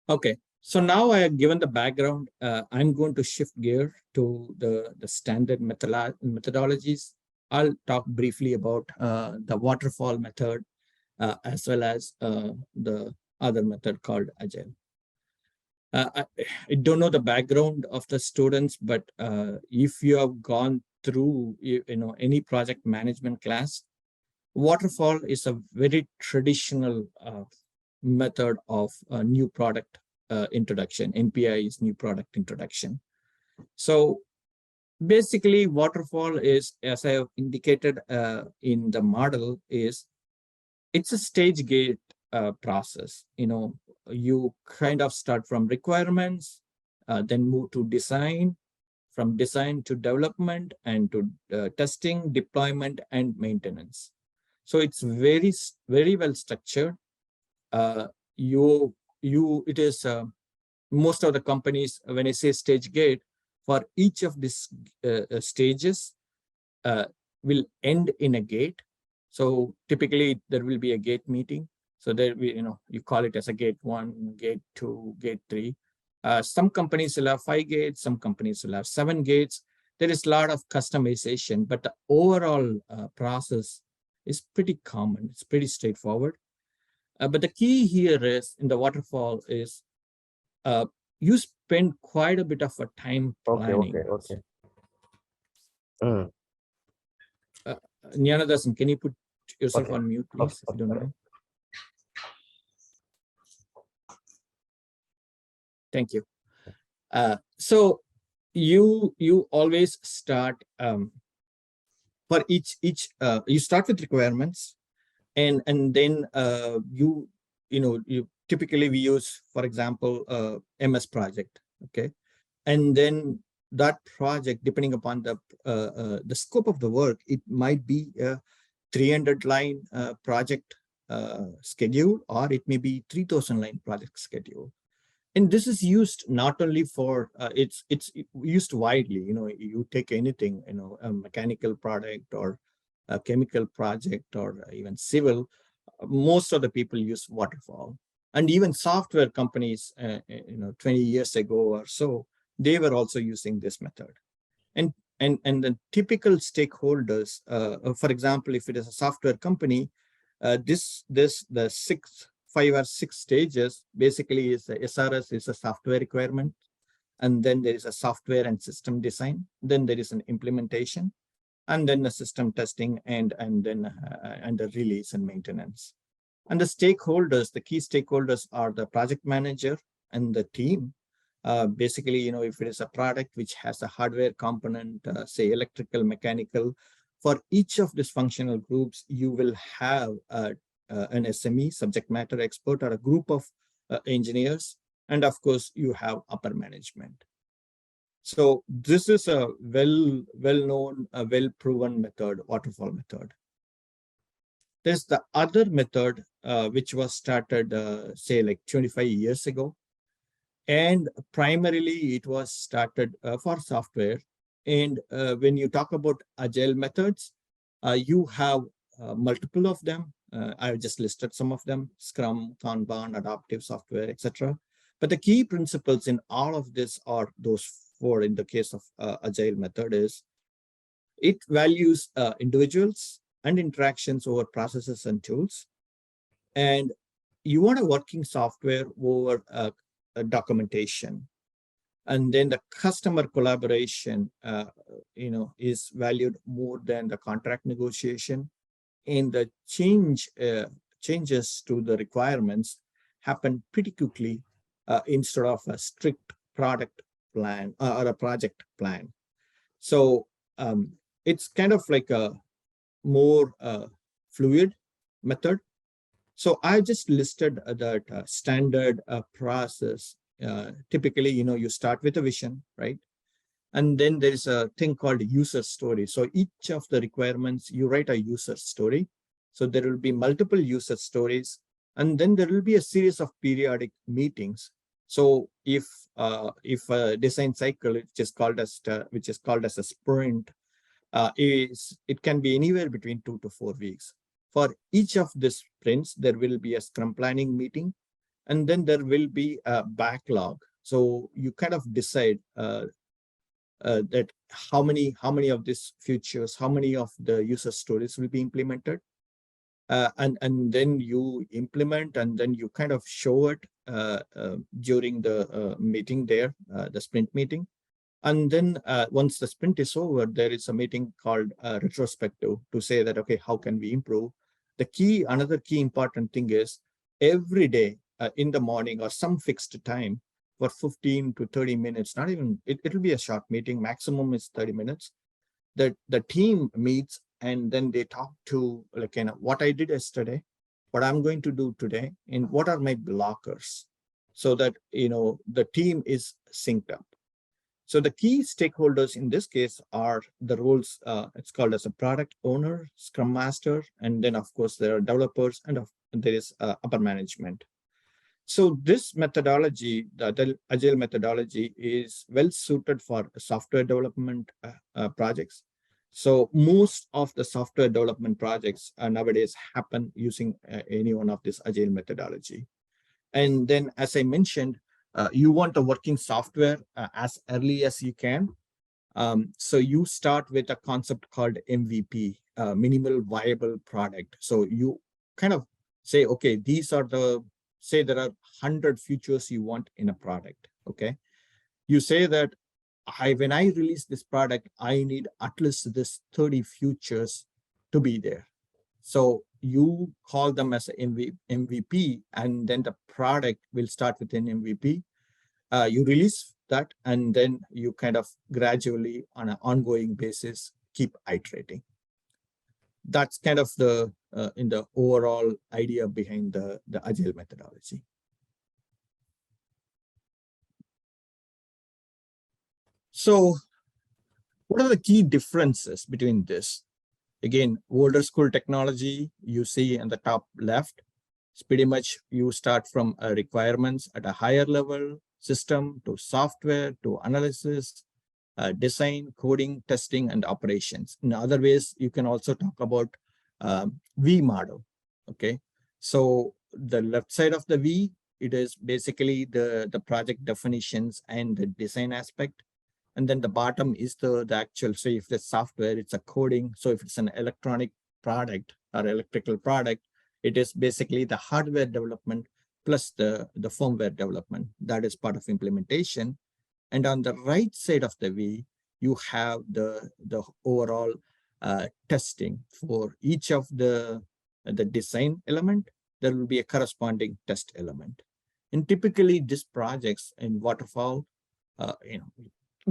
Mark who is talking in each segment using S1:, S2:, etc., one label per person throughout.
S1: Okay, so now I have given the background. I'm going to shift gear to the standard methodologies. I'll talk briefly about the waterfall method as well as the other method called Agile. I don't know the background of the students, but if you have gone through any project management class, waterfall is a very traditional method of new product introduction. NPI is new product introduction. So basically, waterfall is, as I have indicated in the model, it's a stage gate process. You kind of start from requirements, then move to design, from design to development, and to testing, deployment, and maintenance. So it's very well structured. It is most of the companies, when I say stage gate, for each of these stages will end in a gate. So typically there will be a gate meeting. So there you call it as a gate 1, gate 2, gate 3. Some companies will have 5 gates, some companies will have 7 gates. There is a lot of customization, but the overall process is pretty common. It's pretty straightforward. But the key here is in the waterfall is you spend quite a bit of a time planning.
S2: Okay.
S1: Jnanadasan, can you put yourself on mute, please, if you don't mind? Thank you. So you always start for each you start with requirements, and then you typically we use, for example, MS project, okay, and then that project, depending upon the scope of the work, it might be a 300-line project schedule, or it may be 3,000-line project schedule. And this is used not only for it's used widely. You take anything, a mechanical product or a chemical project or even civil. Most of the people use waterfall, and even software companies 20 years ago or so, they were also using this method. And the typical stakeholders, for example, if it is a software company, the 5 or 6 stages basically is the SRS is a software requirement, and then there is a software and system design, then there is an implementation, and then the system testing, and then the release and maintenance. And the stakeholders, the key stakeholders, are the project manager and the team. Basically, if it is a product which has a hardware component, say electrical, mechanical, for each of these functional groups, you will have an SME, subject matter expert, or a group of engineers. And of course, you have upper management. So this is a well-known, well-proven method, waterfall method. There's the other method, which was started, say, like 25 years ago. And primarily, it was started for software. And when you talk about agile methods, you have multiple of them. I've just listed some of them: Scrum, Kanban, adaptive software, etc. But the key principles in all of this are those 4. In the case of agile method, is it values individuals and interactions over processes and tools. And you want a working software over documentation. And then the customer collaboration, is valued more than the contract negotiation. And the changes to the requirements happen pretty quickly instead of a strict product plan or a project plan. So it's kind of like a more fluid method. So I just listed that standard process. Typically, you start with a vision, right? And then there is a thing called user story. So each of the requirements, you write a user story. So there will be multiple user stories, and then there will be a series of periodic meetings. So if a design cycle, which is called as a sprint, it can be anywhere between 2 to 4 weeks. For each of these sprints, there will be a Scrum planning meeting, and then there will be a backlog. So you kind of decide that how many of these features, how many of the user stories will be implemented, and then you implement, and then you kind of show it during the meeting there, the sprint meeting. And then once the sprint is over, there is a meeting called retrospective to say that, okay, how can we improve? Another key important thing is every day in the morning or some fixed time for 15 to 30 minutes, not even, it'll be a short meeting, maximum is 30 minutes, that the team meets and then they talk to, like, what I did yesterday, what I'm going to do today, and what are my blockers, so that, the team is synced up. So the key stakeholders in this case are the roles, it's called as a product owner, scrum master, and then of course there are developers, and there is upper management. So this methodology, the agile methodology, is well suited for software development projects. So most of the software development projects nowadays happen using any one of this agile methodology. And then, as I mentioned, you want a working software as early as you can. So you start with a concept called MVP, minimal viable product. So you kind of say, okay, these are say there are 100 features you want in a product, okay? You say that when I release this product, I need at least this 30 features to be there. So you call them as an MVP, and then the product will start with an MVP. You release that, and then you kind of gradually, on an ongoing basis, keep iterating. That's kind of the in the overall idea behind the agile methodology. So what are the key differences between this? Again, older school technology you see in the top left. It's pretty much you start from requirements at a higher level, system to software to analysis, design, coding, testing, and operations. In other ways, you can also talk about V model. Okay, so the left side of the V, it is basically the project definitions and the design aspect. And then the bottom is the actual, so if the software, it's a coding. So if it's an electronic product or electrical product, it is basically the hardware development plus the firmware development. That is part of implementation. And on the right side of the V, you have the overall testing for each of the design element. There will be a corresponding test element. And typically these projects in waterfall,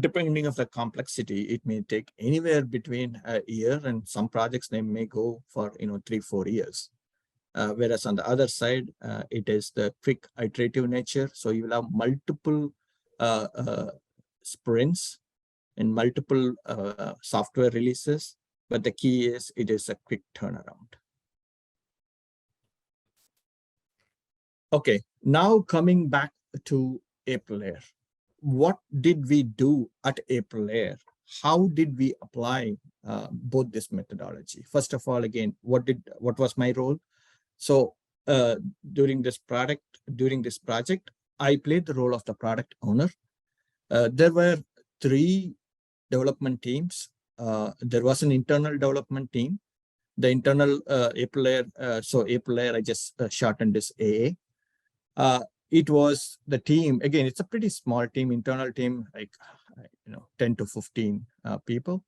S1: depending on the complexity, it may take anywhere between a year, and some projects they may go for 3-4 years. Whereas on the other side, it is the quick iterative nature. So you will have multiple sprints and multiple software releases, but the key is it is a quick turnaround. Okay, now coming back to Aprilaire. What did we do at Aprilaire? How did we apply both this methodology? First of all, again, what was my role? So during this project, I played the role of the product owner. There were 3 development teams. There was an internal development team. The internal Aprilaire, so Aprilaire, I just shortened this AA. It was the team, again, it's a pretty small team, internal team, like 10 to 15 people.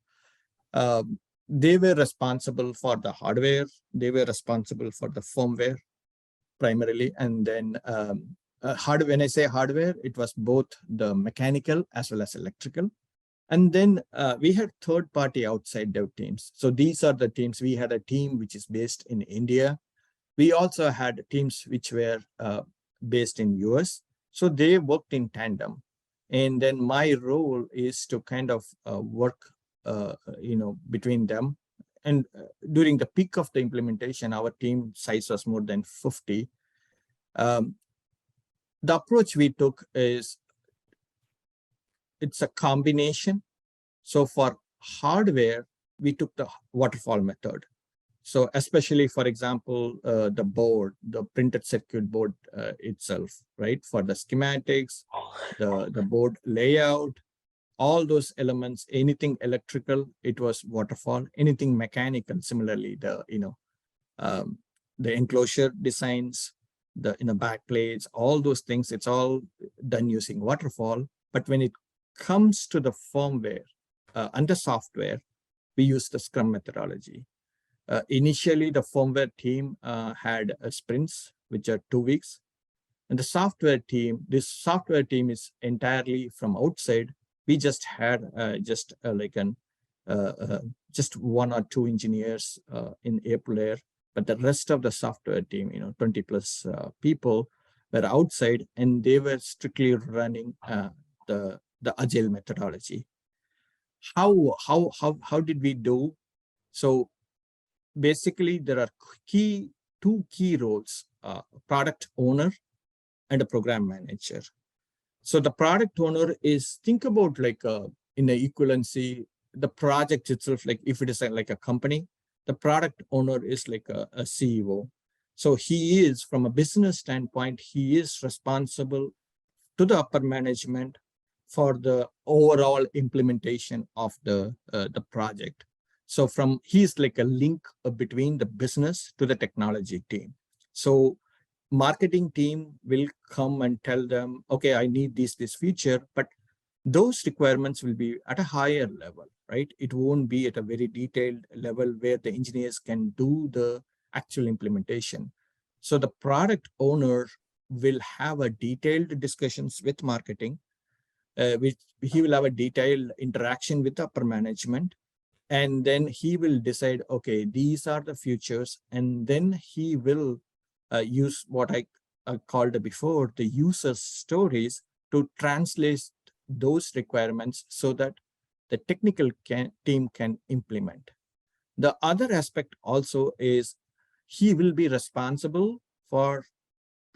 S1: They were responsible for the hardware. They were responsible for the firmware primarily. And then when I say hardware, it was both the mechanical as well as electrical. And then we had third-party outside dev teams. So these are the teams. We had a team which is based in India. We also had teams which were based in US. So they worked in tandem. And then my role is to kind of work, between them. And during the peak of the implementation, our team size was more than 50. The approach we took is, it's a combination. So for hardware, we took the waterfall method. So especially, for example, the board, the printed circuit board itself, right? For the schematics, the board layout, all those elements, anything electrical, it was waterfall. Anything mechanical, similarly, the enclosure designs, the back plates, all those things, it's all done using waterfall. But when it comes to the firmware and the software, we use the Scrum methodology. Initially, the firmware team had sprints, which are 2 weeks. And the software team, this software team is entirely from outside. We just had just 1 or 2 engineers in Air, but the rest of the software team, 20 plus people were outside, and they were strictly running the Agile methodology. How did we do? So basically, there are two key roles: product owner and a program manager. So the product owner is, think about like in the equivalency, the project itself, like if it is like a company, the product owner is like a CEO. So he is, from a business standpoint, he is responsible to the upper management for the overall implementation of the project. So he's like a link between the business to the technology team. So marketing team will come and tell them, okay, I need this feature, but those requirements will be at a higher level, right? It won't be at a very detailed level where the engineers can do the actual implementation. So the product owner will have a detailed discussions with marketing, which he will have a detailed interaction with upper management, and then he will decide, okay, these are the futures, and then he will use what I called before, the user stories, to translate those requirements so that the technical team can implement. The other aspect also is he will be responsible for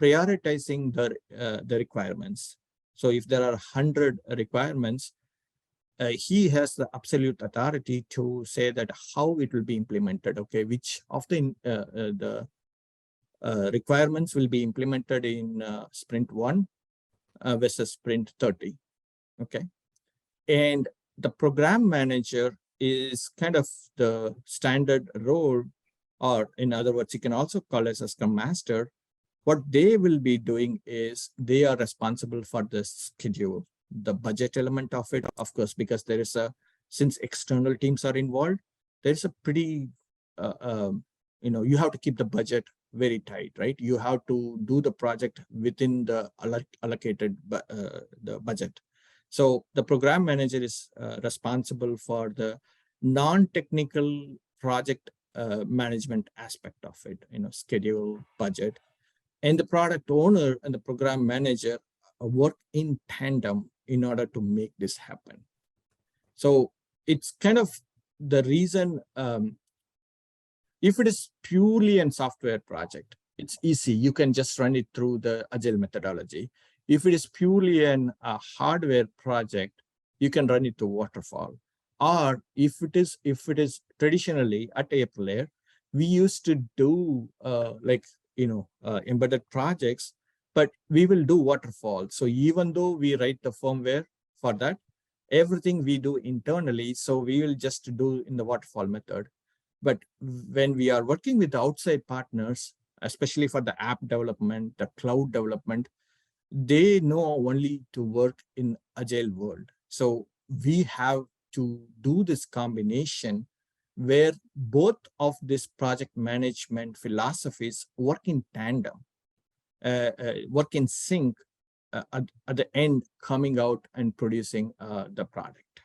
S1: prioritizing the requirements. So if there are 100 requirements, he has the absolute authority to say that how it will be implemented. Okay, which of the requirements will be implemented in sprint 1 versus sprint 30. Okay, and the program manager is kind of the standard role, or in other words, you can also call it a Scrum Master. What they will be doing is they are responsible for the schedule, the budget element of it, of course, because there is since external teams are involved, there's a pretty, you have to keep the budget very tight, right? You have to do the project within the allocated the budget. So the program manager is responsible for the non-technical project management aspect of it, schedule, budget. And the product owner and the program manager work in tandem in order to make this happen. So it's kind of the reason, if it is purely a software project, it's easy. You can just run it through the Agile methodology. If it is purely a hardware project, you can run it through waterfall. Or if it is traditionally at Air, we used to do embedded projects, but we will do waterfall. So even though we write the firmware for that, everything we do internally, so we will just do in the waterfall method. But when we are working with outside partners, especially for the app development, the cloud development, they know only to work in Agile world. So we have to do this combination where both of these project management philosophies work in tandem, work in sync, at the end, coming out and producing the product.